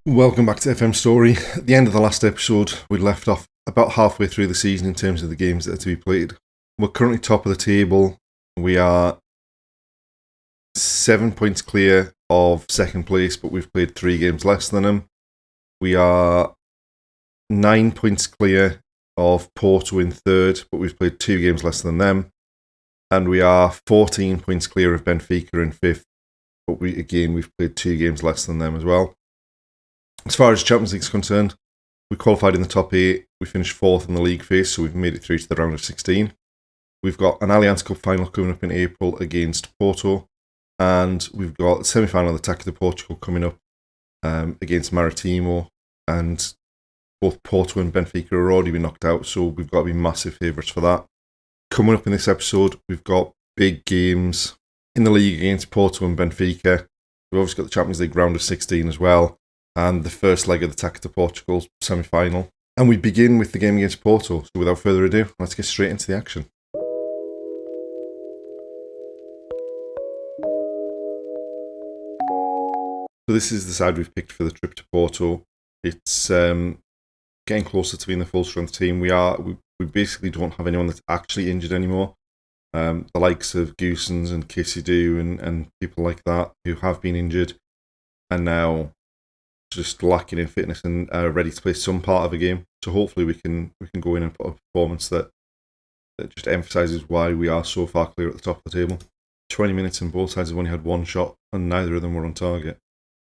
Welcome back to FM Story. At the end of the last episode, we left off about halfway through the season in terms of the games that are to be played. We're currently top of the table. We are 7 points clear of second place, but we've played 3 games less than them. We are 9 points clear of Porto in third, but we've played 2 games less than them. And we are 14 points clear of Benfica in fifth, but we've played 2 games less than them as well. As far as Champions League is concerned, we qualified in the top 8. We finished 4th in the league phase, so we've made it through to the round of 16. We've got an Allianz Cup final coming up in April against Porto, and we've got the semi-final of the Taça de Portugal coming up against Maritimo, and both Porto and Benfica are already been knocked out, so we've got to be massive favourites for that. Coming up in this episode, we've got big games in the league against Porto and Benfica. We've obviously got the Champions League round of 16 as well, and the first leg of the Taça de Portugal semi-final. And we begin with the game against Porto. So without further ado, let's get straight into the action. So this is the side we've picked for the trip to Porto. It's getting closer to being the full-strength team. We basically don't have anyone that's actually injured anymore. The likes of Goossens and Kissidou and people like that who have been injured and now just lacking in fitness and are ready to play some part of a game. So hopefully we can go in and put a performance that just emphasises why we are so far clear at the top of the table. 20 minutes and both sides have only had one shot and neither of them were on target.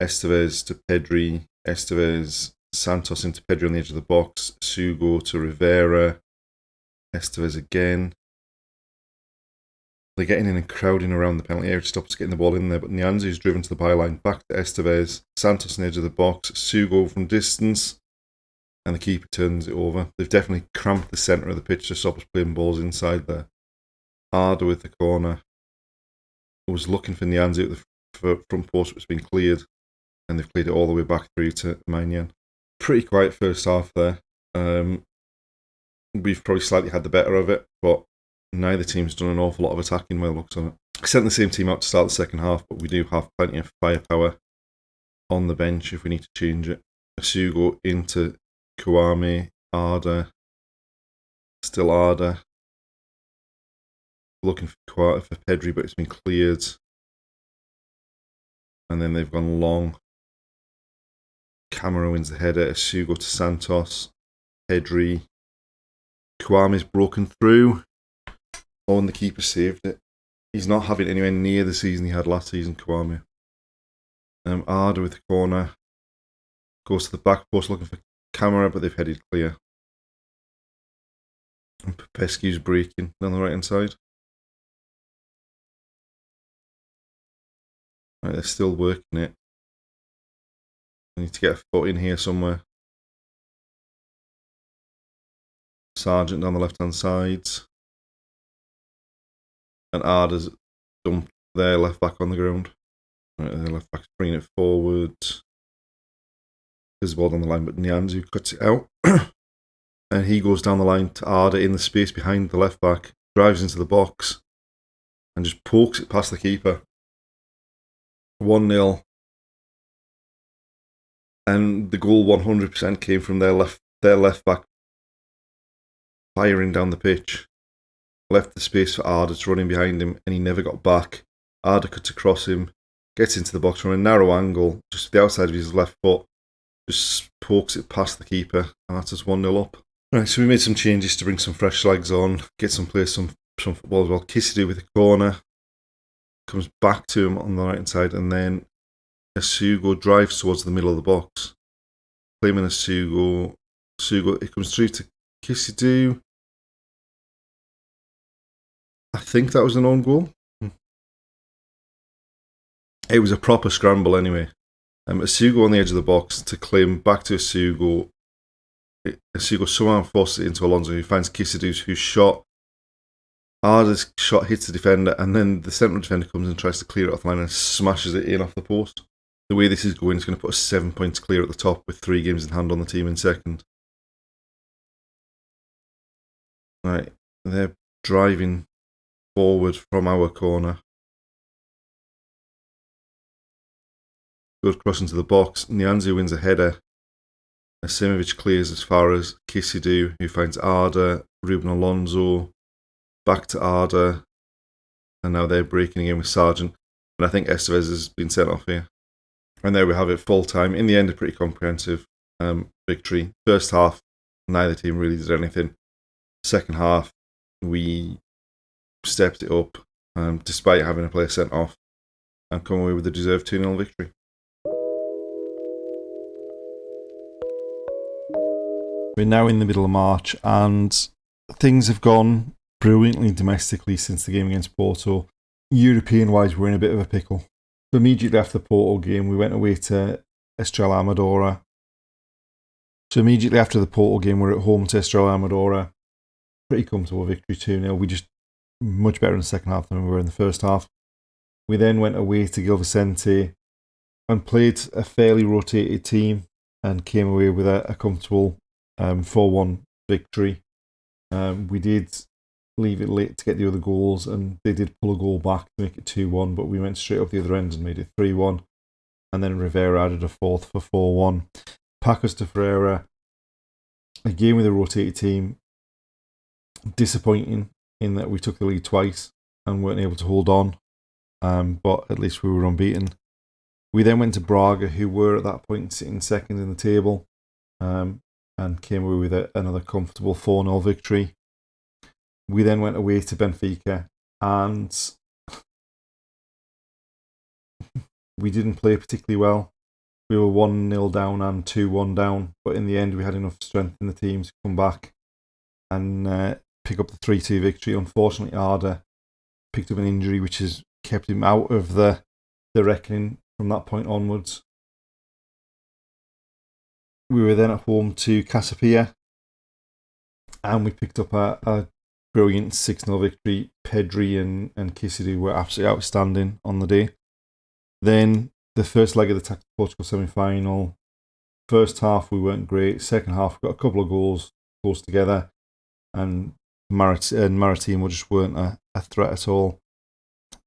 Estevez to Pedri, Estevez, Santos into Pedri on the edge of the box, Sugo to Rivera, Estevez again. They're getting in and crowding around the penalty area to stop us getting the ball in there, but Nyanzi is driven to the byline, back to Estevez, Santos on the edge of the box, Sugo from distance, and the keeper turns it over. They've definitely cramped the centre of the pitch to stop us playing balls inside there. Arda with the corner. I was looking for Nyanzi at the front post, which has been cleared, and they've cleared it all the way back through to Manyan. Pretty quiet first half there. We've probably slightly had the better of it, but neither team's done an awful lot of attacking by the looks of it. I sent the same team out to start the second half, but we do have plenty of firepower on the bench if we need to change it. Sugo into Kouame, Arda, still Arda. Looking for Pedri, but it's been cleared. And then they've gone long. Camara wins the header. Sugo to Santos. Pedri. Kouame's broken through. Oh, and the keeper saved it. He's not having anywhere near the season he had last season, Kouame. Arda with the corner. Goes to the back post looking for Camara, but they've headed clear. And Popescu's breaking down the right hand side. Right, they're still working it. I need to get a foot in here somewhere. Sargent down the left hand side. And Arda's dumped their left back on the ground. Right, their left back's bringing it forward. There's a ball down the line, but Nyanzu cuts it out. And he goes down the line to Arda in the space behind the left back, drives into the box, and just pokes it past the keeper. 1-0. And the goal 100% came from their left back firing down the pitch. Left the space for Arda to run in behind him, and he never got back. Arda cuts across him, gets into the box from a narrow angle, just the outside of his left foot, just pokes it past the keeper, and that's us 1-0 up. Right, so we made some changes to bring some fresh legs on, get some players some football as well. Kissidou with the corner, comes back to him on the right hand side, and then Sugo drives towards the middle of the box. Claiming Sugo, it comes through to Kissidou. I think that was an own goal. It was a proper scramble anyway. Sugo on the edge of the box to claim back to Sugo. Sugo somehow forces it into Alonso, who finds Kissidou, whose shot. Arda's shot hits the defender, and then the central defender comes and tries to clear it off the line and smashes it in off the post. The way this is going, it's going to put us 7 points clear at the top with 3 games in hand on the team in second. Right, they're driving forward from our corner. Good cross into the box. Nyanzi wins a header. Asimovic clears as far as Kisidou, who finds Arda, Ruben Alonso, back to Arda, and now they're breaking in with Sargent. And I think Estevez has been sent off here. And there we have it, full time. In the end, a pretty comprehensive victory. First half, neither team really did anything. Second half, we stepped it up, despite having a player sent off, and come away with a deserved 2-0 victory. We're now in the middle of March, and things have gone brilliantly domestically since the game against Porto. European-wise, we're in a bit of a pickle. So immediately after the Porto game, we went away to Estrela Amadora. So immediately after the Porto game, we're at home to Estrela Amadora. Pretty comfortable victory, 2-0. We just much better in the second half than we were in the first half. We then went away to Gil Vicente and played a fairly rotated team and came away with a comfortable 4-1 victory. We did leave it late to get the other goals, and they did pull a goal back to make it 2-1, but we went straight up the other end and made it 3-1. And then Rivera added a fourth for 4-1. Pacos de Ferreira, again with a rotated team. Disappointing in that we took the lead twice and weren't able to hold on, but at least we were unbeaten. We then went to Braga, who were at that point sitting second in the table, and came away with another comfortable 4-0 victory. We then went away to Benfica, and we didn't play particularly well. We were 1-0 down and 2-1 down, but in the end we had enough strength in the team to come back and pick up the 3-2 victory. Unfortunately, Arda picked up an injury which has kept him out of the reckoning from that point onwards. We were then at home to Casapia, and we picked up a brilliant 6-0 victory. Pedri and Kisidou were absolutely outstanding on the day. Then the first leg of the Tactical Portugal semi-final. First half we weren't great. Second half we got a couple of goals close together, and Maritimo just weren't a threat at all.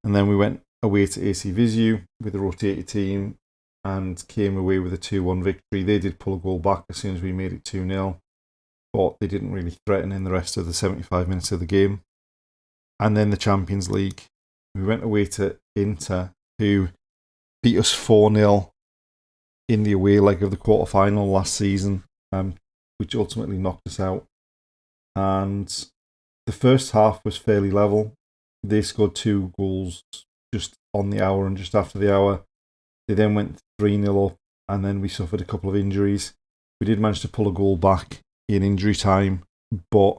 And then we went away to AC Viseu with a rotated team and came away with a 2-1 victory. They did pull a goal back as soon as we made it 2-0, but they didn't really threaten in the rest of the 75 minutes of the game. And then the Champions League, we went away to Inter, who beat us 4-0 in the away leg of the quarter-final last season, which ultimately knocked us out. And the first half was fairly level. They scored 2 goals just on the hour and just after the hour. They then went 3-0 up, and then we suffered a couple of injuries. We did manage to pull a goal back in injury time, but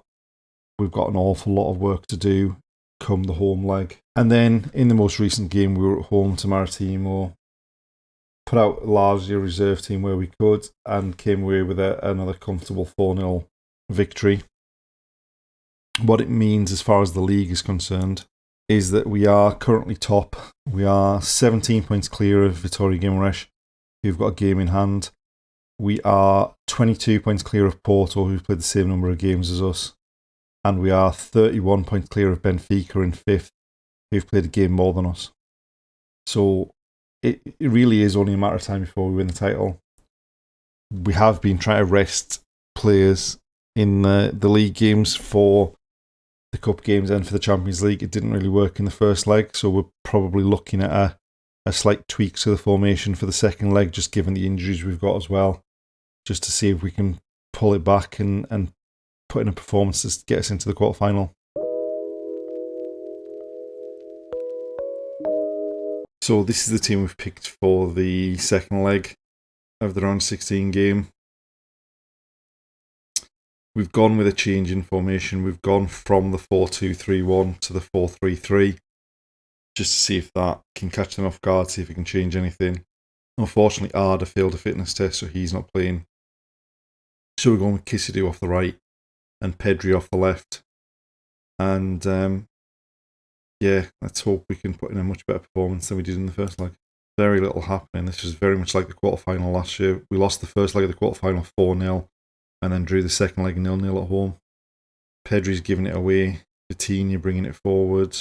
we've got an awful lot of work to do come the home leg. And then in the most recent game, we were at home to Maritimo, put out largely a reserve team where we could, and came away with another comfortable 4-0 victory. What it means as far as the league is concerned is that we are currently top. We are 17 points clear of Vitória Guimarães, who've got a game in hand. We are 22 points clear of Porto, who've played the same number of games as us. And we are 31 points clear of Benfica in 5th, who've played a game more than us. So it really is only a matter of time before we win the title. We have been trying to rest players in the league games for the cup games and for the Champions League. It didn't really work in the first leg, so we're probably looking at a slight tweak to the formation for the second leg, just given the injuries we've got as well, just to see if we can pull it back and put in a performance to get us into the quarterfinal. So this is the team we've picked for the second leg of the round 16 game. We've gone with a change in formation. We've gone from the 4-2-3-1 to the 4-3-3, just to see if that can catch them off guard, see if we can change anything. Unfortunately, Arda failed a fitness test, so he's not playing. So we're going with Kisidou off the right and Pedri off the left. And let's hope we can put in a much better performance than we did in the first leg. Very little happening. This was very much like the quarterfinal last year. We lost the first leg of the quarterfinal 4-0 and then drew the second leg 0-0 at home. Pedri's giving it away. Vitinha bringing it forward.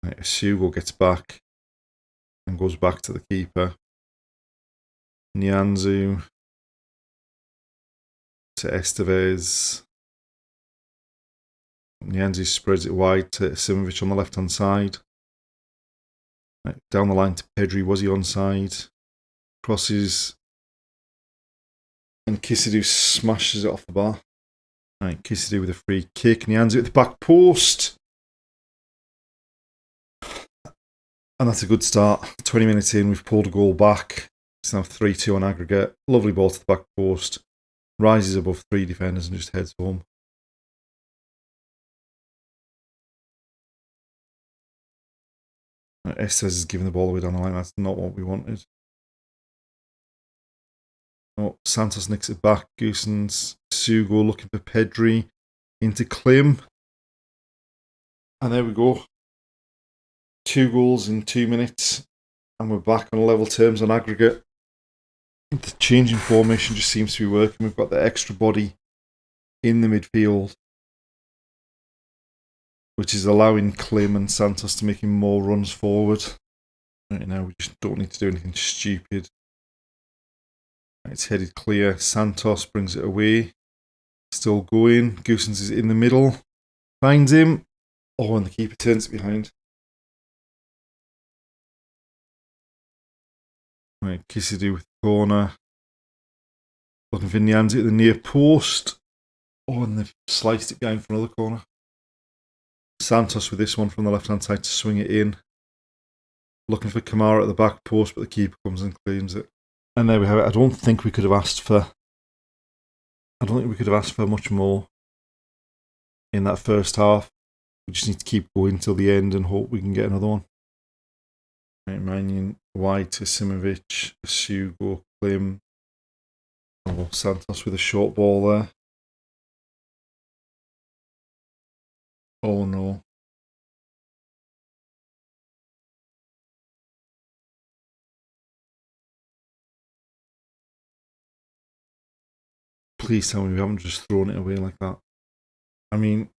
Right, Sugo gets back. and goes back to the keeper. Nianzou to Estevez. Nianzou spreads it wide to Simovic on the left-hand side. Right, down the line to Pedri. Was he onside? Crosses. And Kisidou smashes it off the bar. Right, Kisidou with a free kick. Nianzou at the back post. And that's a good start. 20 minutes in, we've pulled a goal back. It's now 3-2 on aggregate. Lovely ball to the back post. Rises above 3 defenders and just heads home. Estevez is giving the ball away down the line. That's not what we wanted. Oh, Santos nicks it back. Goossens, Sugo looking for Pedri. Into Klim. And there we go. 2 goals in 2 minutes. And we're back on level terms on aggregate. The changing formation just seems to be working. We've got the extra body in the midfield, which is allowing Klim and Santos to making more runs forward. Right now, we just don't need to do anything stupid. It's headed clear. Santos brings it away. Still going. Goossens is in the middle. Finds him. Oh, and the keeper turns it behind. Right, Kisidou with the corner. Looking for Nianzou at the near post. Oh, and they've sliced it behind for another corner. Santos with this one from the left-hand side to swing it in. Looking for Kamara at the back post, but the keeper comes and claims it. And there we have it. I don't think we could have asked for much more in that first half. We just need to keep going till the end and hope we can get another one. Right, Mannion wide to Simovic, Sugo, Klim. Oh, Santos with a short ball there. Oh no. Please tell me we haven't just thrown it away like that. I mean,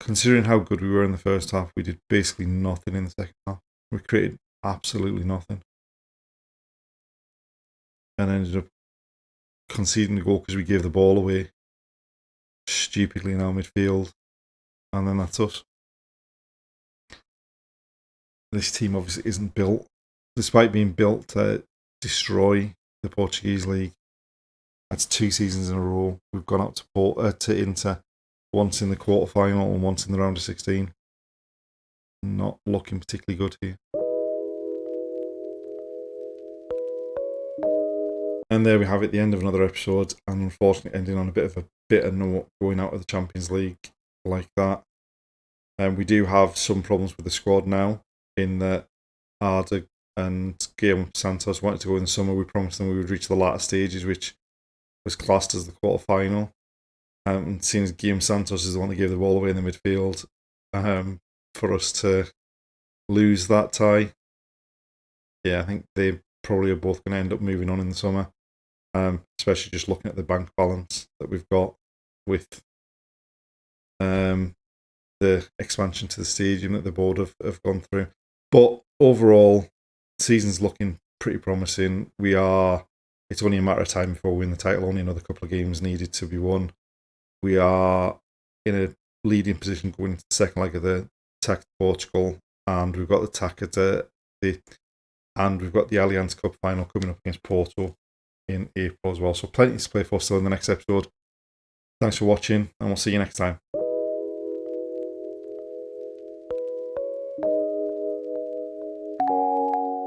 considering how good we were in the first half, we did basically nothing in the second half. We created absolutely nothing. And ended up conceding the goal because we gave the ball away stupidly in our midfield. And then that's us. This team obviously isn't built, despite being built to destroy the Portuguese league. That's 2 seasons in a row. We've gone up to Inter once in the quarterfinal and once in the round of 16. Not looking particularly good here. And there we have it, the end of another episode, and unfortunately ending on a bit of a bitter note, going out of the Champions League like that. We do have some problems with the squad now, in that Arda and Guillermo Santos wanted to go in the summer. We promised them we would reach the latter stages, which was classed as the quarterfinal. And seeing as Guillermo Santos is the one that gave the ball away in the midfield, for us to lose that tie, yeah, I think they probably are both going to end up moving on in the summer. Especially just looking at the bank balance that we've got with the expansion to the stadium that the board have gone through. But overall, the season's looking pretty promising. It's only a matter of time before we win the title, only another couple of games needed to be won. We are in a leading position going into the second leg of the tack to Portugal, and we've got the tack at and we've got the Allianz Cup final coming up against Porto in April as well. So plenty to play for still in the next episode. Thanks for watching, and we'll see you next time.